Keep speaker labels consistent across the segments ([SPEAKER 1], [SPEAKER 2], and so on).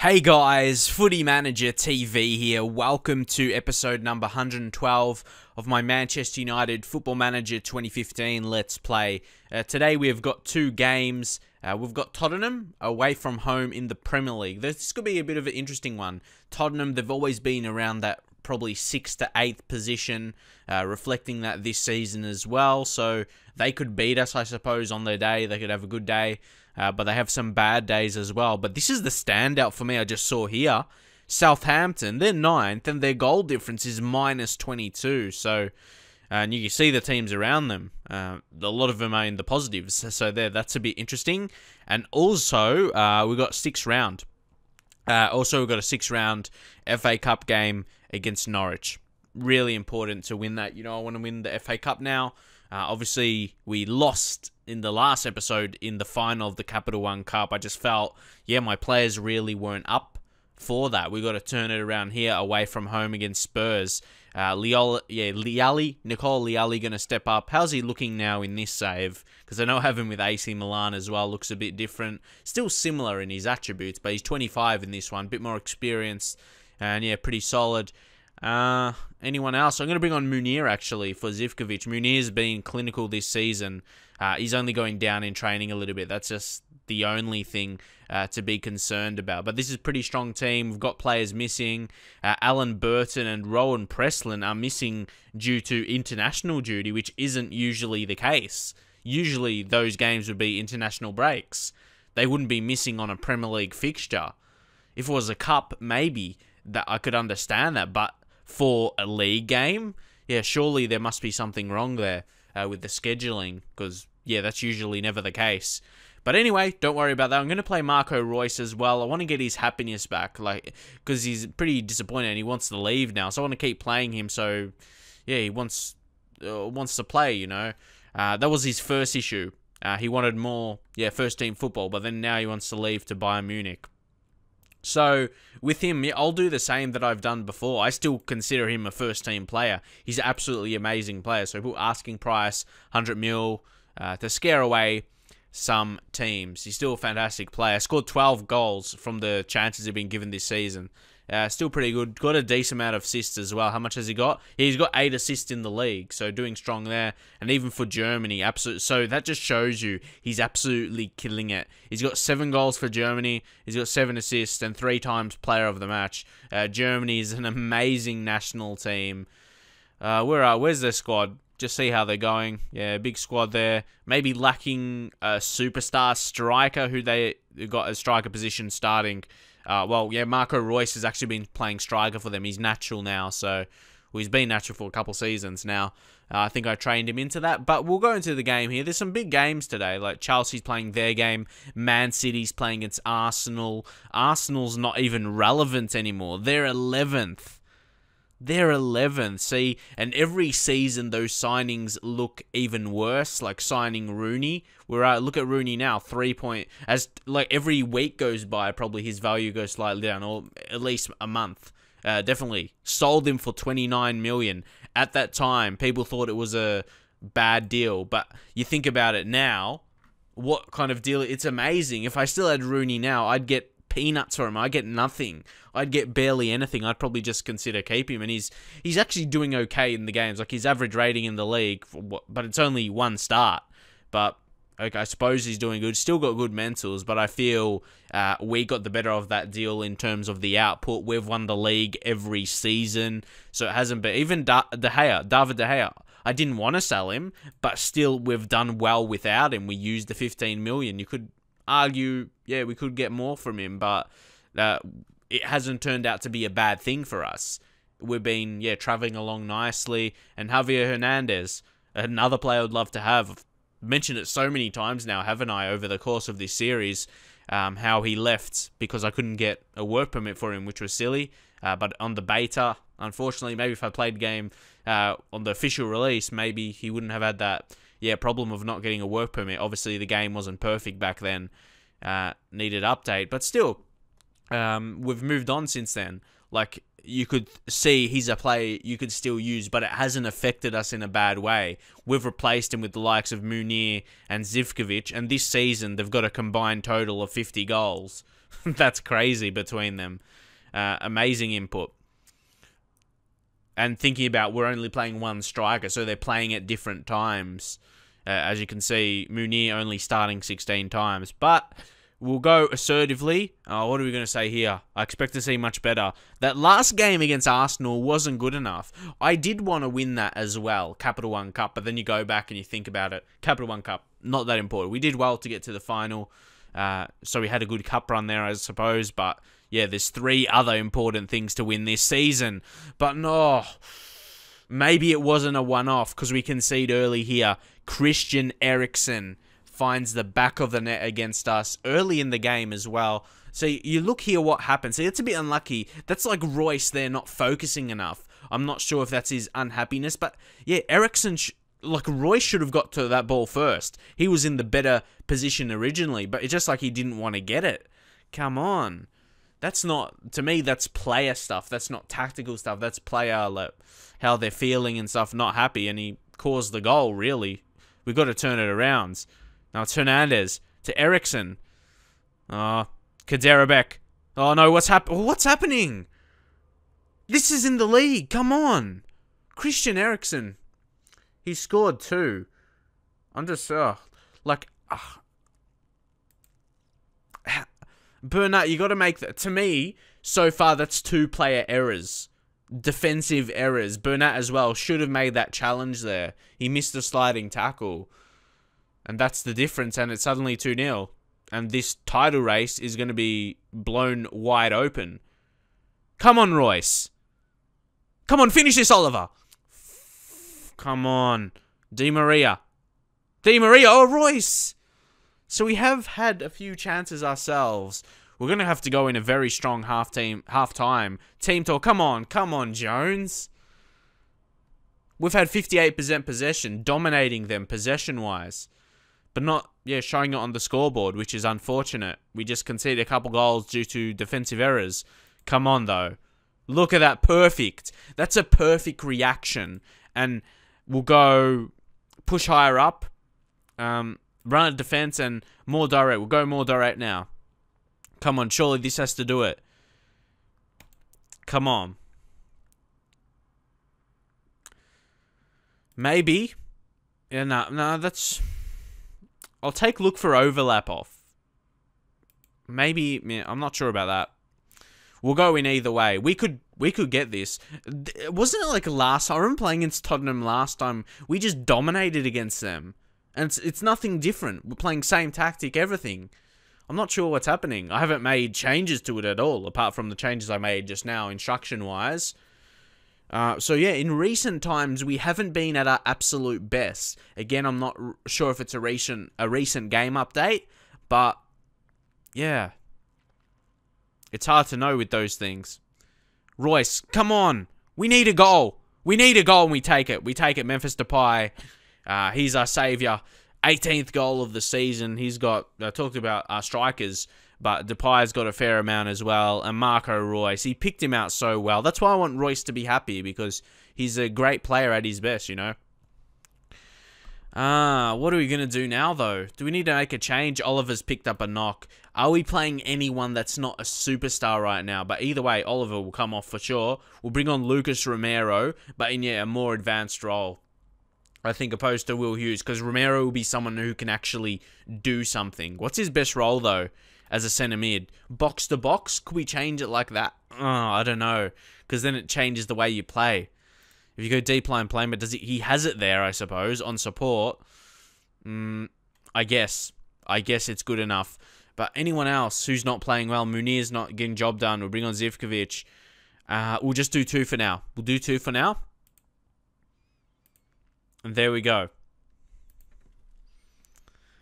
[SPEAKER 1] Hey guys, Footy Manager TV here. Welcome to episode number 112 of my Manchester United Football Manager 2015 Let's Play. Today we have got two games. We've got Tottenham away from home in the Premier League. This could be a bit of an interesting one. Tottenham, they've always been around that probably 6th to 8th position, reflecting that this season as well. So they could beat us, I suppose, on their day. They could have a good day. But they have some bad days as well. But this is the standout for me I just saw here. Southampton, they're 9th, and their goal difference is minus 22. So, and you can see the teams around them. A lot of them are in the positives. So that's a bit interesting. And also, we got 6th round. Also, we've got a 6th round FA Cup game against Norwich. Really important to win that. You know, I want to win the FA Cup now. Obviously, we lost in the last episode in the final of the Capital One Cup. I just felt, my players really weren't up for that. We got to turn it around here away from home against Spurs. Nicole Liali going to step up. How's he looking now in this save? Because I know having with AC Milan as well looks a bit different. Still similar in his attributes, but he's 25 in this one. Bit more experienced and, pretty solid. Anyone else? I'm going to bring on Munir, actually, for Zivkovic. Munir's been clinical this season. He's only going down in training a little bit. That's just the only thing to be concerned about. But this is a pretty strong team. We've got players missing. Alan Burton and Rowan Presslin are missing due to international duty, which isn't usually the case. Usually, those games would be international breaks. They wouldn't be missing on a Premier League fixture. If it was a cup, maybe that I could understand that, but for a league game, surely there must be something wrong there with the scheduling, because, that's usually never the case. But anyway, don't worry about that. I'm going to play Marco Reus as well. I want to get his happiness back, because he's pretty disappointed and he wants to leave now. So I want to keep playing him. So, he wants to play, you know. That was his first issue. He wanted more, first team football, but then now he wants to leave to Bayern Munich. So, with him, I'll do the same that I've done before. I still consider him a first-team player. He's an absolutely amazing player. So, asking price, 100 mil, to scare away some teams. He's still a fantastic player. Scored 12 goals from the chances he's been given this season. Still pretty good. Got a decent amount of assists as well. How much has he got? He's got 8 assists in the league, so doing strong there. And even for Germany, so that just shows you he's absolutely killing it. He's got 7 goals for Germany. He's got 7 assists and 3 times player of the match. Germany is an amazing national team. Where's their squad? Just see how they're going. Big squad there. Maybe lacking a superstar striker who they got a striker position starting. Marco Reus has actually been playing striker for them. He's natural now, he's been natural for a couple seasons now. I think I trained him into that, but we'll go into the game here. There's some big games today, like Chelsea's playing their game, Man City's playing against Arsenal. Arsenal's not even relevant anymore. They're 11th. They're 11th, see, and every season those signings look even worse, like signing Rooney. Look at Rooney now, 3 point, every week goes by, probably his value goes slightly down, or at least a month. Definitely. Sold him for 29 million. At that time, people thought it was a bad deal, but you think about it now, what kind of deal, it's amazing. If I still had Rooney now, I'd get peanuts for him. I'd get nothing. I'd get barely anything. I'd probably just consider keep him, and he's actually doing okay in the games. Like his average rating in the league, but it's only 1 start. But okay, I suppose he's doing good. Still got good mentals, but I feel we got the better of that deal in terms of the output. We've won the league every season, so it hasn't been even David De Gea. I didn't want to sell him, but still we've done well without him. We used the 15 million. You could argue, we could get more from him, but it hasn't turned out to be a bad thing for us. We've been, travelling along nicely. And Javier Hernandez, another player I'd love to have. I've mentioned it so many times now, haven't I, over the course of this series, how he left because I couldn't get a work permit for him, which was silly. But on the beta, unfortunately, maybe if I played the game on the official release, maybe he wouldn't have had that problem of not getting a work permit. Obviously, the game wasn't perfect back then. Needed update. But still, we've moved on since then. Like, you could see he's a player you could still use, but it hasn't affected us in a bad way. We've replaced him with the likes of Munir and Zivkovic, and this season they've got a combined total of 50 goals. That's crazy between them. Amazing input. And thinking about we're only playing one striker, so they're playing at different times. As you can see, Munir only starting 16 times. But we'll go assertively. What are we going to say here? I expect to see much better. That last game against Arsenal wasn't good enough. I did want to win that as well, Capital One Cup. But then you go back and you think about it. Capital One Cup, not that important. We did well to get to the final. So we had a good cup run there, I suppose. But yeah, there's 3 other important things to win this season. But no, maybe it wasn't a one-off because we concede early here. Christian Eriksen finds the back of the net against us early in the game as well. So you look here what happened. See, it's a bit unlucky. That's like Royce there not focusing enough. I'm not sure if that's his unhappiness. But yeah, Eriksen, like Royce should have got to that ball first. He was in the better position originally. But it's just like he didn't want to get it. Come on. That's not, to me, that's player stuff. That's not tactical stuff. That's player, like, how they're feeling and stuff, not happy. And he caused the goal, really. We've got to turn it around. Now it's Hernandez to Eriksen. Kaderabek. Oh no, what's happening? This is in the league. Come on. Christian Eriksen. He scored 2. I'm just, Bernat, you got to make that. To me, so far, that's 2 player errors. Defensive errors. Bernat as well should have made that challenge there. He missed a sliding tackle. And that's the difference. And it's suddenly 2-0. And this title race is going to be blown wide open. Come on, Royce. Come on, finish this, Oliver. Come on. Di Maria. Oh, Royce. So we have had a few chances ourselves. We're going to have to go in a very strong half-time. Team talk. Come on, Jones. We've had 58% possession, dominating them possession-wise. But not, showing it on the scoreboard, which is unfortunate. We just conceded a couple goals due to defensive errors. Come on, though. Look at that. Perfect. That's a perfect reaction. And we'll go push higher up. Run a defense and more direct. We'll go more direct now. Come on, surely this has to do it. Come on. Maybe. Yeah, no, that's... I'll take look for overlap off. Maybe, I'm not sure about that. We'll go in either way. We could get this. Wasn't it like last time? I remember playing against Tottenham last time. We just dominated against them. And it's nothing different. We're playing same tactic, everything. I'm not sure what's happening. I haven't made changes to it at all, apart from the changes I made just now, instruction-wise. So yeah, in recent times, we haven't been at our absolute best. Again, I'm not sure if it's a recent game update, but yeah. It's hard to know with those things. Royce, come on. We need a goal. We need a goal and we take it. We take it. Memphis Depay. He's our saviour. 18th goal of the season. He's got, I talked about our strikers, but Depay's got a fair amount as well. And Marco Royce, he picked him out so well. That's why I want Royce to be happy, because he's a great player at his best, you know. What are we going to do now, though? Do we need to make a change? Oliver's picked up a knock. Are we playing anyone that's not a superstar right now? But either way, Oliver will come off for sure. We'll bring on Lucas Romero, but in, a more advanced role, I think, opposed to Will Hughes, because Romero will be someone who can actually do something. What's his best role, though, as a centre mid? Box to box? Could we change it like that? I don't know, because then it changes the way you play. If you go deep line playing, but he has it there, I suppose, on support. I guess it's good enough. But anyone else who's not playing well, Munir's not getting job done, we'll bring on Zivkovic. We'll just do 2 for now. We'll do 2 for now. And there we go.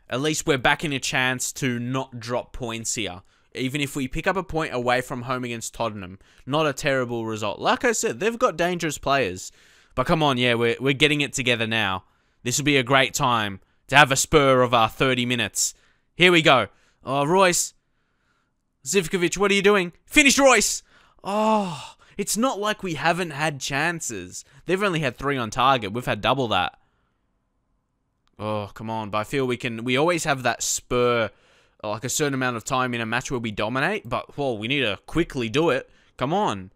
[SPEAKER 1] At least we're back in a chance to not drop points here. Even if we pick up a point away from home against Tottenham. Not a terrible result. Like I said, they've got dangerous players. But come on, yeah, we're getting it together now. This will be a great time to have a spur of our 30 minutes. Here we go. Oh, Royce. Zivkovic, what are you doing? Finish, Royce! Oh, it's not like we haven't had chances. They've only had 3 on target. We've had double that. Oh, come on. But I feel we always have that spur like a certain amount of time in a match where we dominate, but, well, we need to quickly do it. Come on.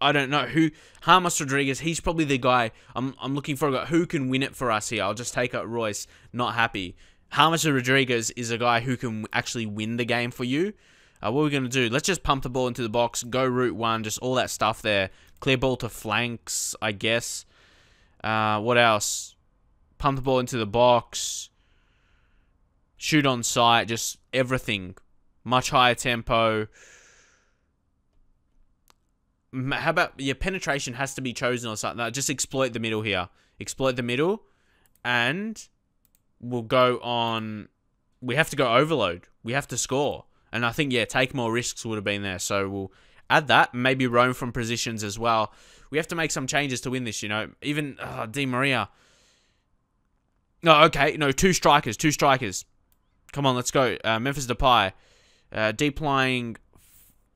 [SPEAKER 1] I don't know who. James Rodriguez, he's probably the guy. I'm looking for a guy who can win it for us here. I'll just take out Royce. Not happy. James Rodriguez is a guy who can actually win the game for you. What are we going to do? Let's just pump the ball into the box. Go route one. Just all that stuff there. Clear ball to flanks, I guess. What else? Pump the ball into the box. Shoot on sight. Just everything. Much higher tempo. How about your penetration has to be chosen or something? No, just exploit the middle here. Exploit the middle. And we'll go on. We have to go overload. We have to score. And I think, yeah, take more risks would have been there. So we'll add that. Maybe roam from positions as well. We have to make some changes to win this, you know. Even Di Maria. No, okay. No, two strikers. Two strikers. Come on, let's go. Memphis Depay. Deep lying.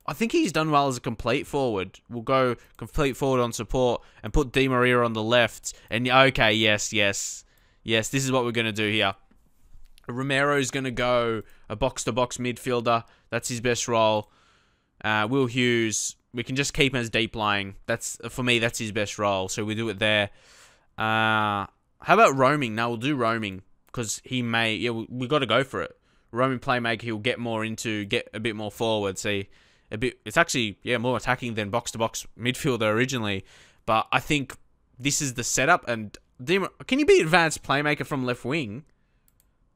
[SPEAKER 1] I think he's done well as a complete forward. We'll go complete forward on support and put Di Maria on the left. And okay, yes. Yes, this is what we're going to do here. Romero's going to go a box-to-box midfielder. That's his best role. Will Hughes, we can just keep him as deep lying. For me, that's his best role. So we do it there. How about roaming? No, we'll do roaming because he may. Yeah, we got to go for it. Roaming playmaker, he'll get a bit more forward. See. It's actually, yeah, more attacking than box-to-box midfielder originally. But I think this is the setup. And can you be advanced playmaker from left wing?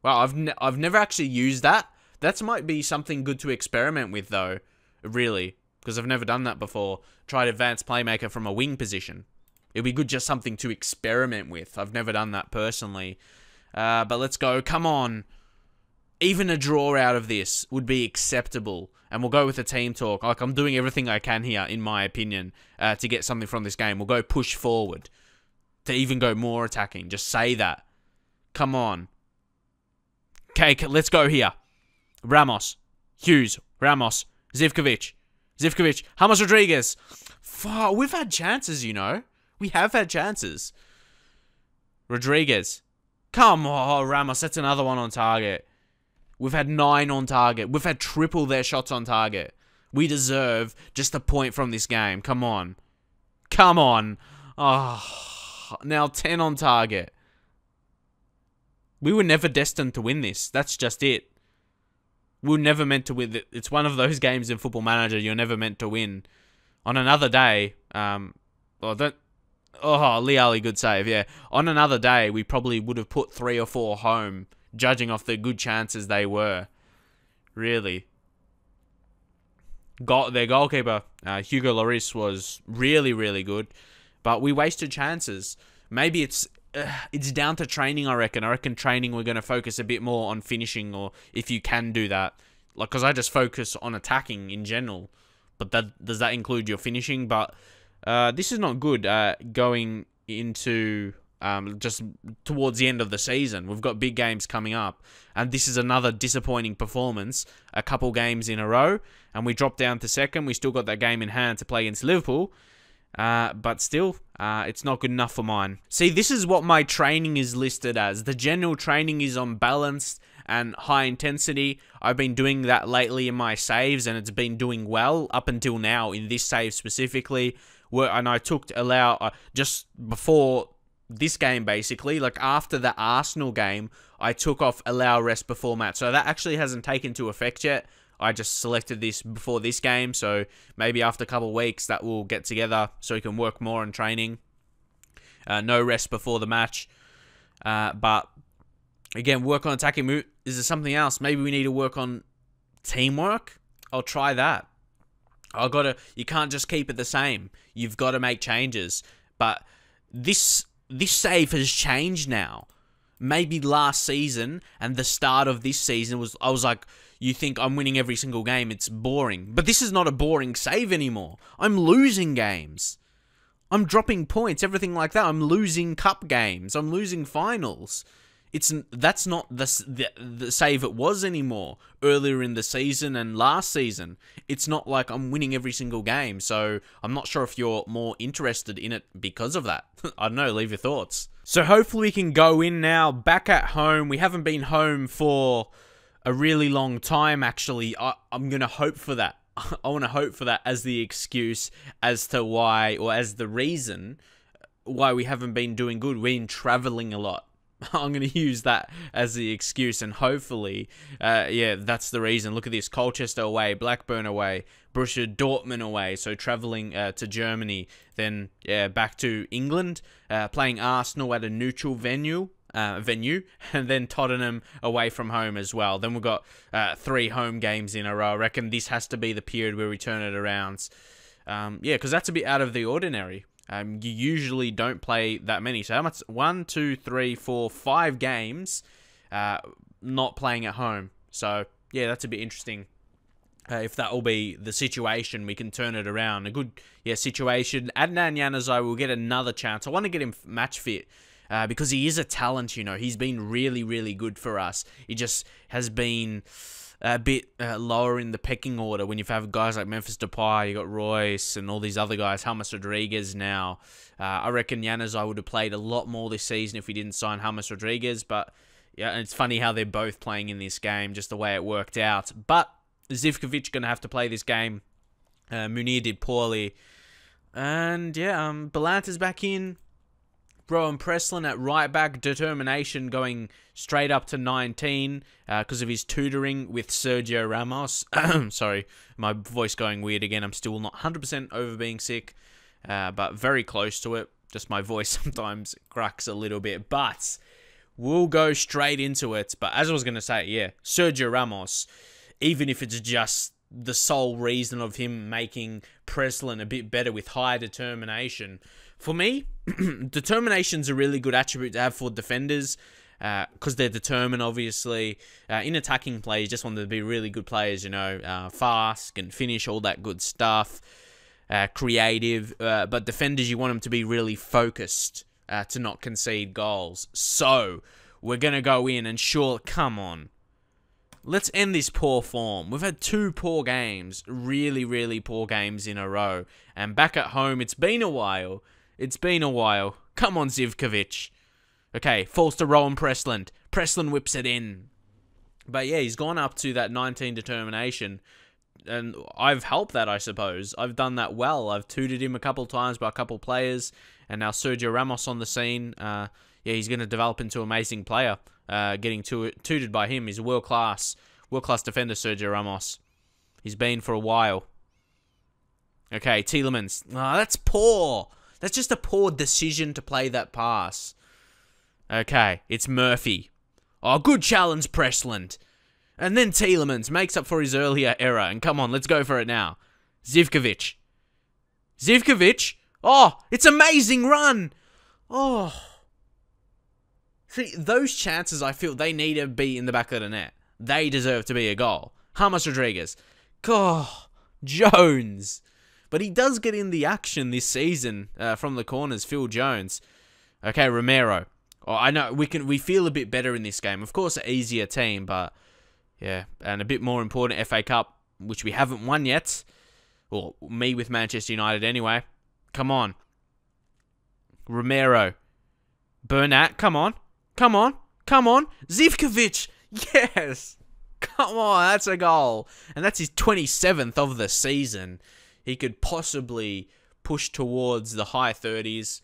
[SPEAKER 1] Wow, I've never actually used that. That might be something good to experiment with, though. Really. Because I've never done that before. Tried advanced playmaker from a wing position. It'd be good just something to experiment with. I've never done that personally. But let's go. Come on. Even a draw out of this would be acceptable. And we'll go with the team talk. Like, I'm doing everything I can here, in my opinion, to get something from this game. We'll go push forward. To even go more attacking. Just say that. Come on. Okay, let's go here. Ramos. Hughes. Ramos. Zivkovic. James Rodriguez. We've had chances, you know. We have had chances. Rodriguez. Come on, Ramos. That's another one on target. We've had 9 on target. We've had triple their shots on target. We deserve just a point from this game. Come on. Come on. Oh, now 10 on target. We were never destined to win this. That's just it. We were never meant to win. It's one of those games in Football Manager you're never meant to win. On another day, Lee Ali, good save, yeah. On another day, we probably would have put 3 or 4 home, judging off the good chances they were. Really. Their goalkeeper, Hugo Lloris, was really, really good. But we wasted chances. Maybe it's down to training, I reckon. I reckon training we're going to focus a bit more on finishing, or if you can do that. Like, because I just focus on attacking in general. But does that include your finishing? But this is not good going into just towards the end of the season. We've got big games coming up. And this is another disappointing performance. A couple games in a row. And we dropped down to second. We still got that game in hand to play against Liverpool. But still, it's not good enough for mine. See, this is what my training is listed as. The general training is on balanced and high intensity. I've been doing that lately in my saves, and it's been doing well up until now in this save specifically. And I took to allow, just before this game basically, like after the Arsenal game, I took off allow rest before match. So that actually hasn't taken into effect yet. I just selected this before this game, so maybe after a couple of weeks that will get together so we can work more on training. No rest before the match. But again, work on attacking move. Is there something else? Maybe we need to work on teamwork? I'll try that. You can't just keep it the same. You've got to make changes. But this save has changed now. Maybe last season and the start of this season I was like, you think I'm winning every single game, it's boring. But this is not a boring save anymore. I'm losing games. I'm dropping points, everything like that. I'm losing cup games. I'm losing finals. that's not the save it was anymore earlier in the season and last season. It's not like I'm winning every single game, so I'm not sure if you're more interested in it because of that. I don't know, leave your thoughts. So hopefully we can go in now, back at home. We haven't been home for a really long time, actually. I'm going to hope for that. I want to hope for that as the excuse as to why, or as the reason why we haven't been doing good. We've been traveling a lot. I'm going to use that as the excuse, and hopefully, yeah, that's the reason. Look at this: Colchester away, Blackburn away, Borussia Dortmund away. So traveling to Germany, then back to England, playing Arsenal at a neutral venue, and then Tottenham away from home as well. Then we've got 3 home games in a row. I reckon this has to be the period where we turn it around. Yeah, because that's a bit out of the ordinary. You usually don't play that many. So how much? 1, 2, 3, 4, 5 games not playing at home. So yeah, that's a bit interesting. If that will be the situation, we can turn it around. A good situation. Adnan Januzaj will get another chance. I want to get him match fit. Because he is a talent, you know. He's been really, really good for us. He just has been a bit lower in the pecking order when you've had guys like Memphis Depay, you got Royce, and all these other guys, James Rodriguez now. I reckon Januzaj would have played a lot more this season if we didn't sign James Rodriguez, but yeah, and it's funny how they're both playing in this game, just the way it worked out. But Zivkovic going to have to play this game. Munir did poorly. And yeah, Belanta's back in. Rowan Preslin at right back, determination going straight up to 19 because of his tutoring with Sergio Ramos. Sorry, my voice going weird again. I'm still not 100% over being sick, but very close to it. Just my voice sometimes cracks a little bit, but we'll go straight into it. But as I was going to say, yeah, Sergio Ramos, even if it's just the sole reason of him making Preslin a bit better with high determination. For me, determination's a really good attribute to have for defenders because they're determined, obviously. In attacking play, you just want them to be really good players, you know, fast, can finish, all that good stuff, creative. But defenders, you want them to be really focused to not concede goals. So, we're going to go in and come on. Let's end this poor form. We've had 2 poor games, really, really poor games in a row. And back at home, it's been a while. It's been a while. Come on, Zivkovic. Okay, falls to Rowan Preslin. Preslin whips it in. But yeah, he's gone up to that 19 determination. And I've helped that, I suppose. I've done that well. I've tutored him a couple times by a couple players. And now Sergio Ramos on the scene. Yeah, he's going to develop into an amazing player. Getting tutored by him. He's a world-class defender, Sergio Ramos. He's been for a while. Okay, Tielemans. Oh, that's poor. That's just a poor decision to play that pass. Okay, it's Murphy. Oh, good challenge, Preslin. And then Tielemans makes up for his earlier error. And come on, let's go for it now. Zivkovic. Oh, it's amazing run. Oh. See, those chances, I feel they need to be in the back of the net. They deserve to be a goal. James Rodriguez. Oh, Jones. But he does get in the action this season from the corners, Phil Jones. Okay, Romero. Oh, I know, we feel a bit better in this game. Of course, an easier team, but yeah. And a bit more important, FA Cup, which we haven't won yet. Well, me with Manchester United anyway. Come on. Romero. Bernat, come on. Zivkovic. Yes. Come on, that's a goal. And that's his 27th of the season. He could possibly push towards the high 30s.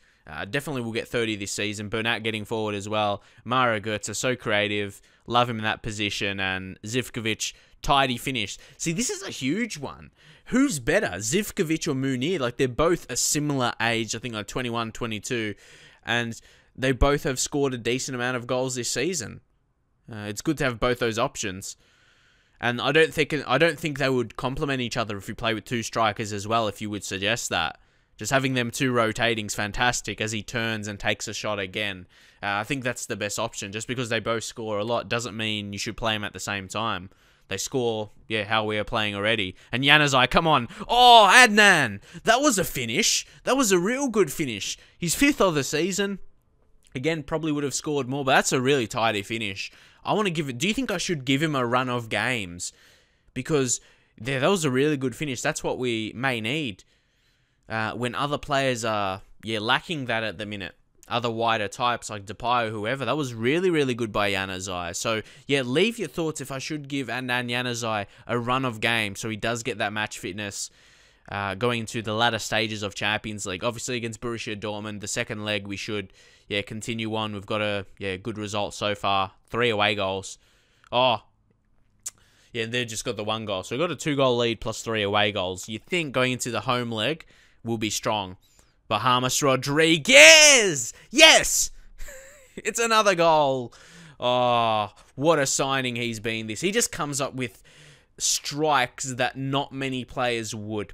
[SPEAKER 1] Definitely will get 30 this season. Bernat getting forward as well. Mario Götze, so creative. Love him in that position. And Zivkovic, tidy finish. See, this is a huge one. Who's better, Zivkovic or Munir? Like, they're both a similar age. I think like 21, 22. And they both have scored a decent amount of goals this season. It's good to have both those options. And I don't think they would complement each other if you play with 2 strikers as well, if you would suggest that. Just having them 2 rotating is fantastic as he turns and takes a shot again. I think that's the best option. Just because they both score a lot doesn't mean you should play them at the same time. They score, yeah, how we are playing already. And Januzaj, come on. Oh, Adnan. That was a finish. That was a real good finish. He's 5th of the season. Again, probably would have scored more, but that's a really tidy finish. I want to give it... Do you think I should give him a run of games? Because that was a really good finish. That's what we may need when other players are lacking that at the minute. Other wider types like Depay or whoever. That was really, really good by Januzaj. So, yeah, leave your thoughts if I should give Adnan Januzaj a run of games so he does get that match fitness going into the latter stages of Champions League. Obviously, against Borussia Dortmund, the second leg, we should, continue on. We've got a, good result so far. 3 away goals. Oh, yeah, they've just got the 1 goal. So we've got a 2-goal lead plus 3 away goals. You think going into the home leg will be strong. But James Rodriguez! Yes! It's another goal. Oh, what a signing he's been this. He just comes up with strikes that not many players would.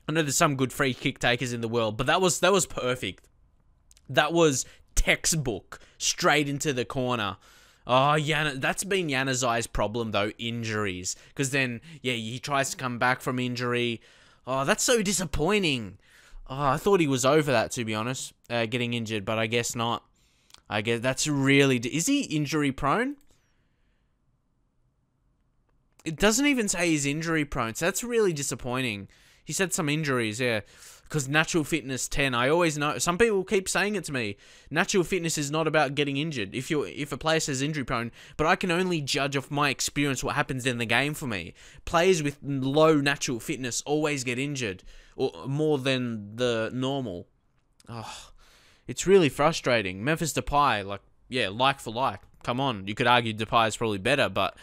[SPEAKER 1] I know there's some good free kick takers in the world, but that was perfect. That was textbook. Straight into the corner. Oh, that's been Januzaj's problem, though, injuries. Because then, he tries to come back from injury. Oh, that's so disappointing. Oh, I thought he was over that, to be honest, getting injured, but I guess not. I guess that's really... Is he injury prone? It doesn't even say he's injury prone, so that's really disappointing. He said some injuries, because natural fitness 10. I always know... Some people keep saying it to me. Natural fitness is not about getting injured. If a player says injury prone, but I can only judge off my experience what happens in the game for me. Players with low natural fitness always get injured, or more than the normal. Oh, it's really frustrating. Memphis Depay, like for like. Come on, you could argue Depay is probably better, but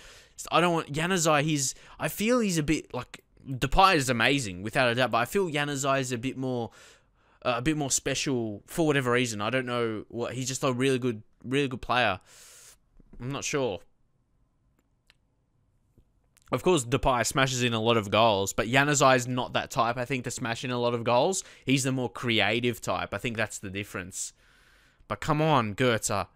[SPEAKER 1] I don't want Januzaj. I feel he's a bit like Depay is amazing without a doubt, but I feel Januzaj is a bit more special for whatever reason. I don't know what. He's just a really good player. I'm not sure. Of course, Depay smashes in a lot of goals, but Januzaj is not that type, I think, to smash in a lot of goals. He's the more creative type. I think that's the difference. But come on, Goethe.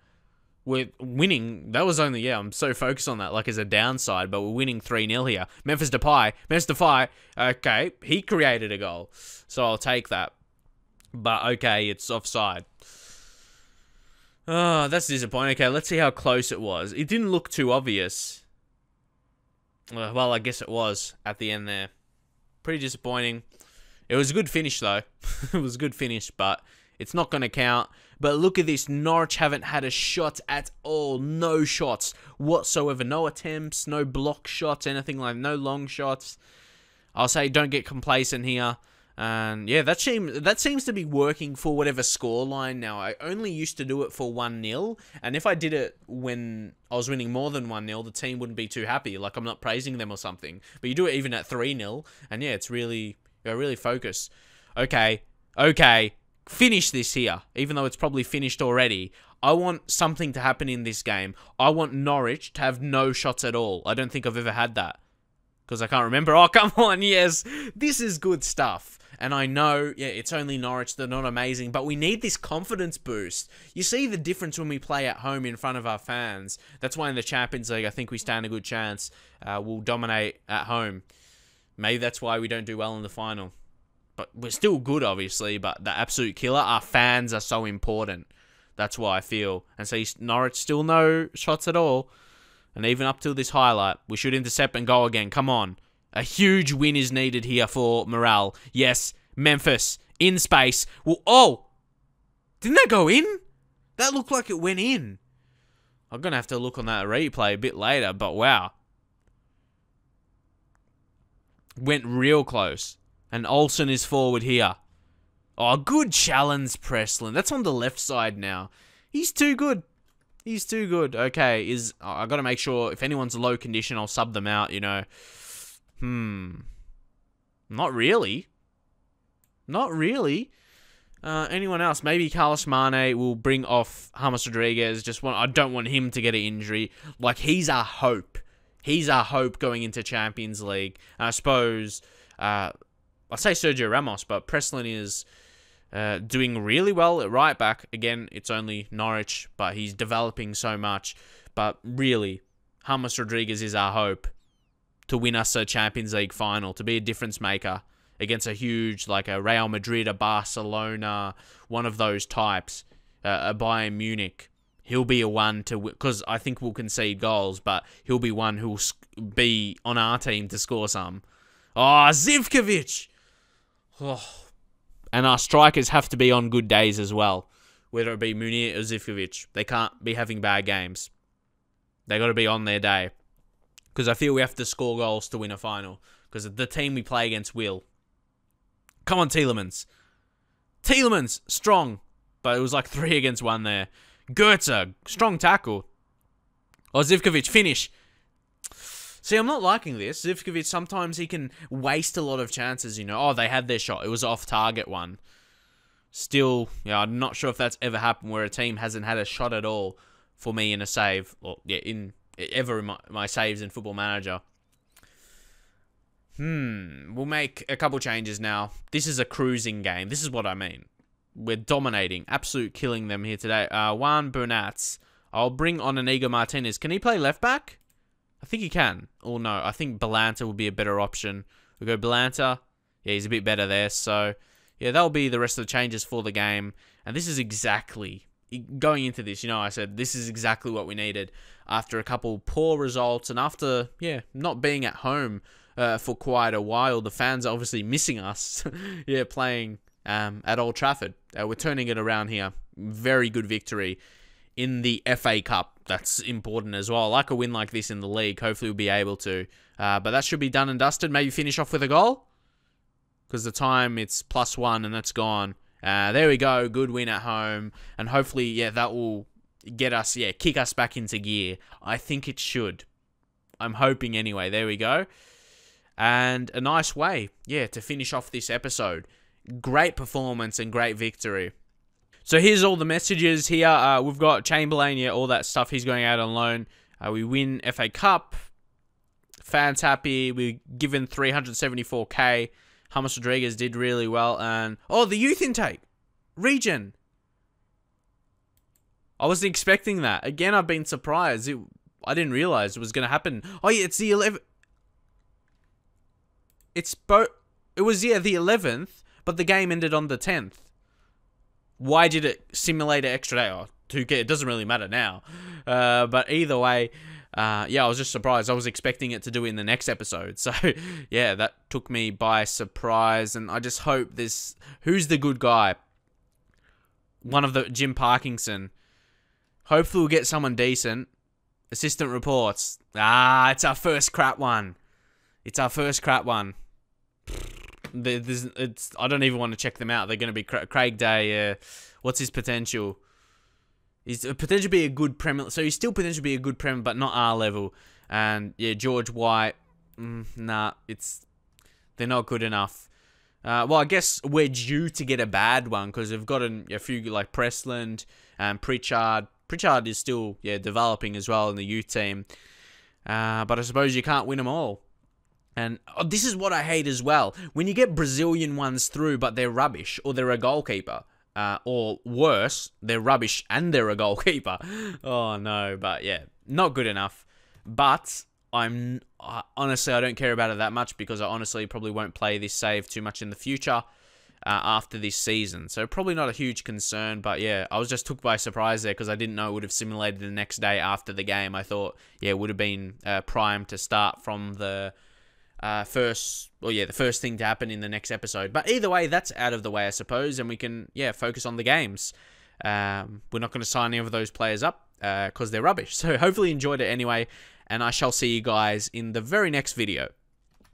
[SPEAKER 1] We're winning. That was only, I'm so focused on that, like as a downside, but we're winning 3-0 here. Memphis Depay, okay, he created a goal, so I'll take that. But, okay, it's offside. Oh, that's disappointing. Okay, let's see how close it was. It didn't look too obvious. Well, I guess it was at the end there. Pretty disappointing. It was a good finish, though. It was a good finish, but it's not going to count. But look at this. Norwich haven't had a shot at all. No shots whatsoever. No attempts, no block shots, anything like that. No long shots. I'll say don't get complacent here. And yeah, that seems to be working for whatever scoreline now. I only used to do it for 1-0, and if I did it when I was winning more than 1-0, the team wouldn't be too happy. Like I'm not praising them or something. But you do it even at 3-0, and yeah, it's really focus. Okay, finish this here, even though it's probably finished already. I want something to happen in this game. I want Norwich to have no shots at all. I don't think I've ever had that. Because I can't remember. Oh, come on, yes. This is good stuff. And I know, it's only Norwich. They're not amazing. But we need this confidence boost. You see the difference when we play at home in front of our fans. That's why in the Champions League, I think we stand a good chance. We'll dominate at home. Maybe that's why we don't do well in the final. But we're still good, obviously. But the absolute killer, our fans are so important. That's why I feel. And so Norwich still no shots at all. And even up till this highlight, we should intercept and go again. Come on. A huge win is needed here for morale. Yes, Memphis in space. Well, oh! Didn't that go in? That looked like it went in. I'm going to have to look on that replay a bit later, but wow. Went real close. And Olsen is forward here. Oh, good challenge, Preslin. That's on the left side now. He's too good. He's too good. Okay, I got to make sure if anyone's low condition, I'll sub them out, you know. Not really. Not really. Anyone else? Maybe Carlos Mane will bring off James Rodriguez. I don't want him to get an injury. Like, he's our hope. He's our hope going into Champions League. And I suppose, I say Sergio Ramos, but Preslin is doing really well at right back. Again, it's only Norwich, but he's developing so much. But really, James Rodriguez is our hope to win us a Champions League final, to be a difference maker against a huge, like a Real Madrid, a Barcelona, one of those types. Bayern Munich, he'll be a one to, because I think we'll concede goals, but he'll be one who'll be on our team to score some. Oh, Zivkovic! Oh. And our strikers have to be on good days as well, whether it be Munir or Zivkovic. They can't be having bad games. They got to be on their day, because I feel we have to score goals to win a final, because the team we play against will. Come on, Tielemans. Tielemans, strong. But it was like 3 against 1 there. Goetze, strong tackle. Oh, Zivkovic, finish. See, I'm not liking this. Zivkovic, sometimes he can waste a lot of chances, you know. Oh, they had their shot. It was off target one. Still, yeah, I'm not sure if that's ever happened where a team hasn't had a shot at all for me in a save. Or, yeah, in my saves in Football Manager. We'll make a couple changes now. This is a cruising game. This is what I mean. We're dominating. Absolute killing them here today. Juan Bernats. I'll bring on Inigo Martinez. Can he play left back? I think he can. Oh, no. I think Belanta would be a better option. We go Belanta. Yeah, he's a bit better there. So, yeah, that'll be the rest of the changes for the game. And this is exactly... Going into this, you know, I said this is exactly what we needed. After a couple poor results and after, yeah, not being at home for quite a while. The fans are obviously missing us. Yeah, playing... at Old Trafford. We're turning it around here. Very good victory in the FA Cup. That's important as well. I like a win like this in the league. Hopefully we'll be able to. But that should be done and dusted. Maybe finish off with a goal. Because the time, it's +1 and that's gone. There we go. Good win at home. And hopefully, yeah, that will get us, yeah, kick us back into gear. I think it should. I'm hoping anyway. There we go. And a nice way, yeah, to finish off this episode. Great performance and great victory. So here's all the messages here. We've got Chamberlain, yeah, all that stuff. He's going out on loan. We win FA Cup. Fans happy. We're given 374k. James Rodriguez did really well. And oh, the youth intake. Regen. I wasn't expecting that. Again, I've been surprised. I didn't realize it was going to happen. Oh, yeah, it's the 11th. It was, yeah, the 11th. But the game ended on the 10th. Why did it simulate an extra day? Oh, it doesn't really matter now. But either way, yeah, I was just surprised. I was expecting it to do it in the next episode. So, yeah, that took me by surprise. And I just hope this... Who's the good guy? One of the... Jim Parkinson. Hopefully we'll get someone decent. Assistant reports. It's our first crap one. It's our first crap one. I don't even want to check them out. They're going to be Craig Day. What's his potential? He's potential to be a good Premier. So he's still potential to be a good Premier, but not our level. And yeah, George White. Nah, they're not good enough. Well, I guess we're due to get a bad one because we've got a few like Pressland and Pritchard. Pritchard is still developing as well in the youth team. But I suppose you can't win them all. And this is what I hate as well. When you get Brazilian ones through, but they're rubbish, or they're a goalkeeper. Or worse, they're rubbish and they're a goalkeeper. Oh, no. But, yeah, not good enough. But, honestly, I don't care about it that much because I honestly probably won't play this save too much in the future after this season. So, probably not a huge concern. But, yeah, I was just took by surprise there because I didn't know it would have simulated the next day after the game. I thought, yeah, it would have been primed to start from the... the first thing to happen in the next episode. But either way, that's out of the way, I suppose, and we can, focus on the games. We're not going to sign any of those players up because they're rubbish. So hopefully you enjoyed it anyway, and I shall see you guys in the very next video.